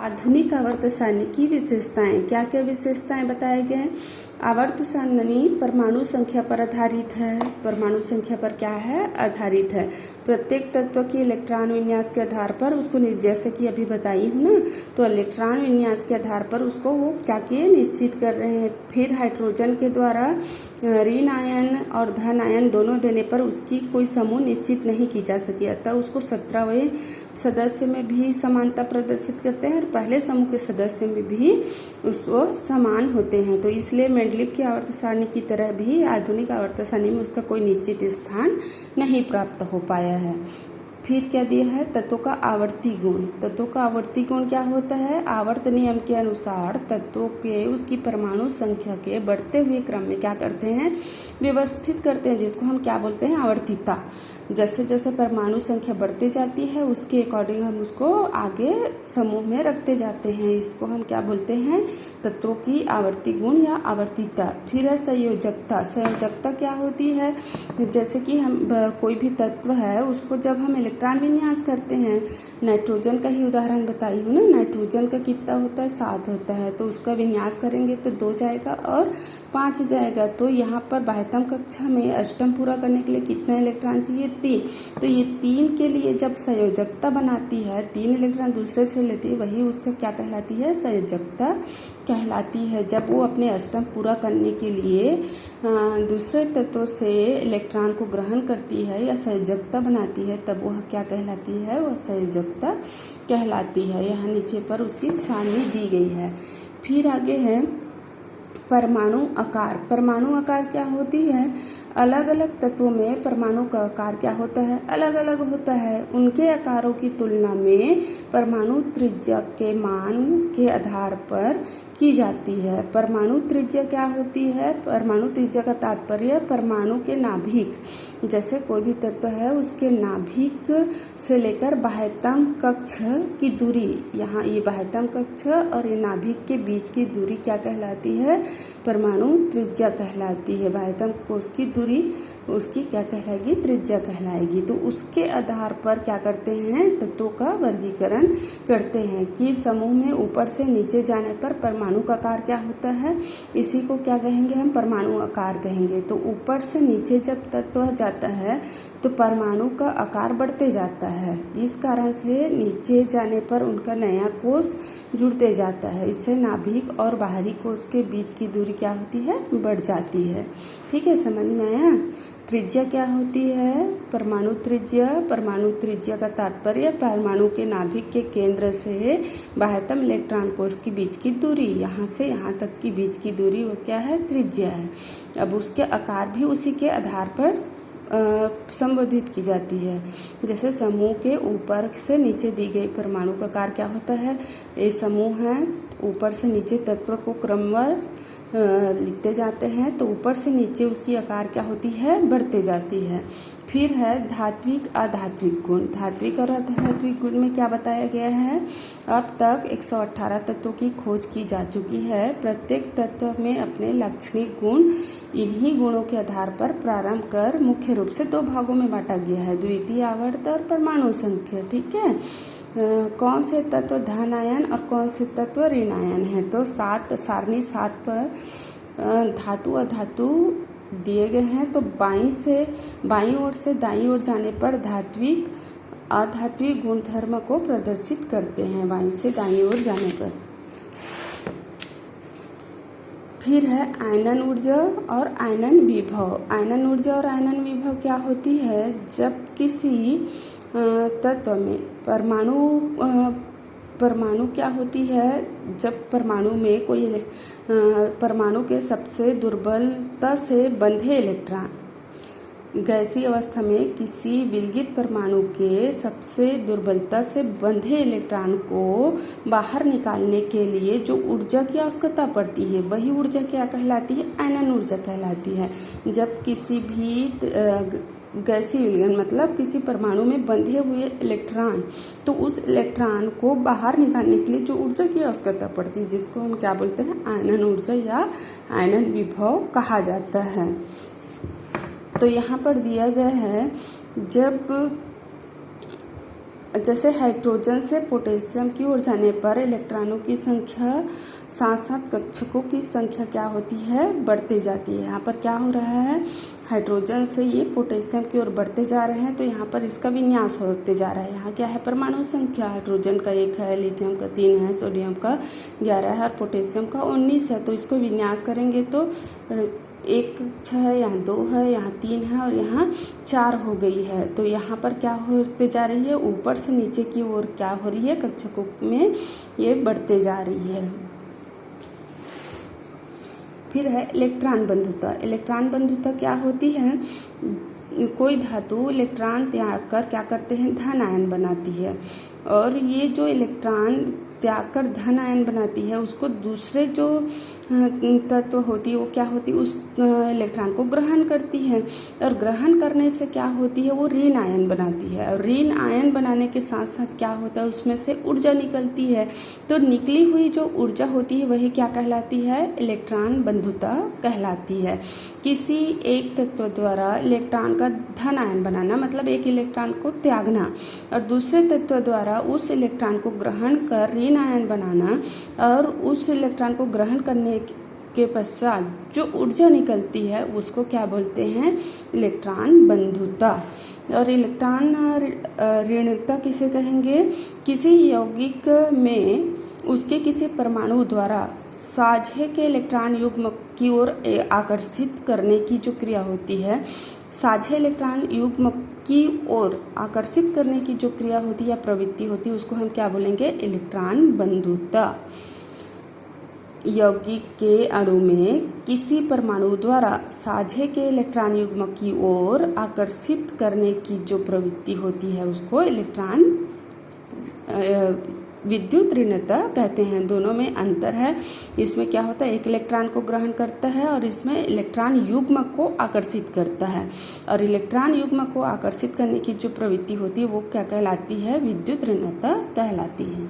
आधुनिक आवर्त सारणी की विशेषताएं, क्या क्या विशेषताएं बताए गए हैं। आवर्त सारणी परमाणु संख्या पर आधारित है। परमाणु संख्या पर क्या है, आधारित है। प्रत्येक तत्व की इलेक्ट्रॉन विन्यास के आधार पर उसको, जैसे कि अभी बताई हूँ ना, तो इलेक्ट्रॉन विन्यास के आधार पर उसको वो क्या किए, निश्चित कर रहे हैं। फिर हाइड्रोजन के द्वारा ऋण आयन और धन आयन दोनों देने पर उसकी कोई समूह निश्चित नहीं की जा सकी, अतः उसको 17वें सदस्य में भी समानता प्रदर्शित करते हैं और पहले समूह के सदस्य में भी उसको समान होते हैं। तो इसलिए मेंडलीव की आवर्त सारणी की तरह भी आधुनिक आवर्त सारणी में उसका कोई निश्चित स्थान नहीं प्राप्त हो पाया है। फिर क्या दिया है, तत्वों का आवर्ती गुण। तत्वों का आवर्ती गुण क्या होता है, आवर्त नियम के अनुसार तत्वों के उसकी परमाणु संख्या के बढ़ते हुए क्रम में क्या करते हैं, व्यवस्थित करते हैं, जिसको हम क्या बोलते हैं, आवर्तिता। जैसे जैसे परमाणु संख्या बढ़ती जाती है उसके अकॉर्डिंग हम उसको आगे समूह में रखते जाते हैं। इसको हम क्या बोलते हैं, तत्वों की आवर्ती गुण या आवर्तिता। फिर है संयोजकता। संयोजकता क्या होती है, जैसे कि हम कोई भी तत्व है उसको जब हम इलेक्ट्रॉन विन्यास करते हैं, नाइट्रोजन का ही उदाहरण बताई हूँ ना, नाइट्रोजन का कितना होता है, 7 होता है, तो उसका विन्यास करेंगे तो 2 जाएगा और 5 जाएगा। तो यहाँ पर बाह्यतम कक्षा में अष्टम पूरा करने के लिए कितना इलेक्ट्रॉन चाहिए, 3। तो ये 3 के लिए जब संयोजकता बनाती है, 3 इलेक्ट्रॉन दूसरे से लेती है, वही उसका क्या कहलाती है, संयोजकता कहलाती है। जब वो अपने अष्टम पूरा करने के लिए दूसरे तत्वों से इलेक्ट्रॉन को ग्रहण करती है या संयोजकता बनाती है, तब वह क्या कहलाती है, वह संयोजकता कहलाती है। यहाँ नीचे पर उसकी सारणी दी गई है। फिर आगे है परमाणु आकार। परमाणु आकार क्या होती है, अलग अलग तत्वों में परमाणु का आकार क्या होता है, अलग अलग होता है। उनके आकारों की तुलना में परमाणु त्रिज्या के मान के आधार पर की जाती है। परमाणु त्रिज्या क्या होती है, परमाणु त्रिज्या का तात्पर्य परमाणु के नाभिक, जैसे कोई भी तत्व है उसके नाभिक से लेकर बाह्यतम कक्ष की दूरी, यहाँ ये बाह्यतम कक्ष और ये नाभिक के बीच की दूरी क्या कहलाती है, परमाणु त्रिज्या कहलाती है। बाह्यतम कोश की दूरी उसकी क्या कहलाएगी, त्रिज्या कहलाएगी। तो उसके आधार पर क्या करते हैं, तत्वों का वर्गीकरण करते हैं कि समूह में ऊपर से नीचे जाने पर परमाणु का आकार क्या होता है, इसी को क्या कहेंगे हम, परमाणु आकार कहेंगे। तो ऊपर से नीचे जब तत्व जाता है तो परमाणु का आकार बढ़ते जाता है, इस कारण से नीचे जाने पर उनका नया कोश जुड़ते जाता है। इससे नाभिक और बाहरी कोश के बीच की दूरी क्या होती है, बढ़ जाती है। ठीक है, समझ में आया। त्रिज्या क्या होती है, परमाणु त्रिज्या। परमाणु त्रिज्या का तात्पर्य परमाणु के नाभिक के केंद्र से बाह्यतम इलेक्ट्रॉन कोश के बीच की दूरी, यहाँ से यहाँ तक की बीच की दूरी वो क्या है, त्रिज्या है। अब उसके आकार भी उसी के आधार पर संबोधित की जाती है। जैसे समूह के ऊपर से नीचे दी गई परमाणु का आकार क्या होता है, ये समूह है, ऊपर से नीचे तत्व को क्रमवार लिखते जाते हैं, तो ऊपर से नीचे उसकी आकार क्या होती है, बढ़ते जाती है। फिर है धात्विक अधात्विक गुण। धात्विक और अधात्विक गुण में क्या बताया गया है, अब तक 118 तत्वों की खोज की जा चुकी है। प्रत्येक तत्व में अपने लक्षणिक गुण, इन्हीं गुणों के आधार पर प्रारंभ कर मुख्य रूप से 2 भागों में बांटा गया है, द्वितीय आवर्त और परमाणु संख्या। ठीक है, कौन से तत्व धन आयन और कौन से तत्व ऋण आयन है। तो सारणी 7 पर धातु अधातु दिए गए हैं। तो बाईं ओर से दाईं ओर जाने पर धात्विक अधात्विक गुणधर्म को प्रदर्शित करते हैं, बाईं से दाईं ओर जाने पर। फिर है आयनन ऊर्जा और आयनन विभव। आयनन ऊर्जा और आयनन विभव क्या होती है, जब किसी तत्व में परमाणु क्या होती है, जब परमाणु में कोई परमाणु के सबसे दुर्बलता से बंधे इलेक्ट्रॉन, गैसीय अवस्था में किसी विलगित परमाणु के सबसे दुर्बलता से बंधे इलेक्ट्रॉन को बाहर निकालने के लिए जो ऊर्जा की आवश्यकता पड़ती है, वही ऊर्जा क्या कहलाती है, आयनन ऊर्जा कहलाती है। जब किसी भी गैसीय विलयन मतलब किसी परमाणु में बंधे हुए इलेक्ट्रॉन, तो उस इलेक्ट्रॉन को बाहर निकालने के लिए जो ऊर्जा की आवश्यकता पड़ती है, जिसको हम क्या बोलते हैं, आयनन ऊर्जा या आयनन विभव कहा जाता है। तो यहाँ पर दिया गया है, जब जैसे हाइड्रोजन से पोटेशियम की ओर जाने पर इलेक्ट्रॉनों की संख्या साथ साथ कक्षकों की संख्या क्या होती है, बढ़ती जाती है। यहाँ पर क्या हो रहा है, हाइड्रोजन से ये पोटेशियम की ओर बढ़ते जा रहे हैं, तो यहाँ पर इसका विन्यास होते जा रहा है। यहाँ क्या है, परमाणु संख्या हाइड्रोजन का 1 है, लिथियम का 3 है, सोडियम का 11 है और पोटेशियम का 19 है। तो इसको विन्यास करेंगे तो 1 है, यहाँ 2 है, यहाँ 3 है और यहाँ 4 हो गई है। तो यहाँ पर क्या होते जा रही है, ऊपर से नीचे की ओर क्या हो रही है, कक्षकों में ये बढ़ते जा रही है। फिर है इलेक्ट्रॉन बंधुता। इलेक्ट्रॉन बंधुता क्या होती है, कोई धातु इलेक्ट्रॉन त्याग कर क्या करते हैं, धन आयन बनाती है, और ये जो इलेक्ट्रॉन त्याग कर धन आयन बनाती है उसको दूसरे जो तत्व होती है वो क्या होती है, उस इलेक्ट्रॉन को ग्रहण करती है, और ग्रहण करने से क्या होती है, वो ऋण आयन बनाती है, और ऋण आयन बनाने के साथ साथ क्या होता है, उसमें से ऊर्जा निकलती है। तो निकली हुई जो ऊर्जा होती है वही क्या कहलाती है, इलेक्ट्रॉन बंधुता कहलाती है। किसी एक तत्व द्वारा इलेक्ट्रॉन का धन आयन बनाना मतलब एक इलेक्ट्रॉन को त्यागना, और दूसरे तत्व द्वारा उस इलेक्ट्रॉन को ग्रहण कर ऋण आयन बनाना, और उस इलेक्ट्रॉन को ग्रहण करने के पश्चात जो ऊर्जा निकलती है उसको क्या बोलते हैं, इलेक्ट्रॉन बंधुता। और इलेक्ट्रॉन ऋणता किसे कहेंगे, किसी यौगिक में उसके किसी परमाणु द्वारा साझे के इलेक्ट्रॉन युग्म की ओर आकर्षित करने की जो क्रिया होती है, साझे इलेक्ट्रॉन युग्म की ओर आकर्षित करने की जो क्रिया होती है या प्रवृत्ति होती है उसको हम क्या बोलेंगे, इलेक्ट्रॉन बंधुता। यौगिक के अणु में किसी परमाणु द्वारा साझे के इलेक्ट्रॉन युग्म की ओर आकर्षित करने की जो प्रवृत्ति होती है उसको इलेक्ट्रॉन विद्युत ऋणता कहते हैं। दोनों में अंतर है, इसमें क्या होता है, एक इलेक्ट्रॉन को ग्रहण करता है और इसमें इलेक्ट्रॉन युग्म को आकर्षित करता है, और इलेक्ट्रॉन युग्म को आकर्षित करने की जो प्रवृत्ति होती है वो क्या कहलाती है, विद्युत ऋणता कहलाती है।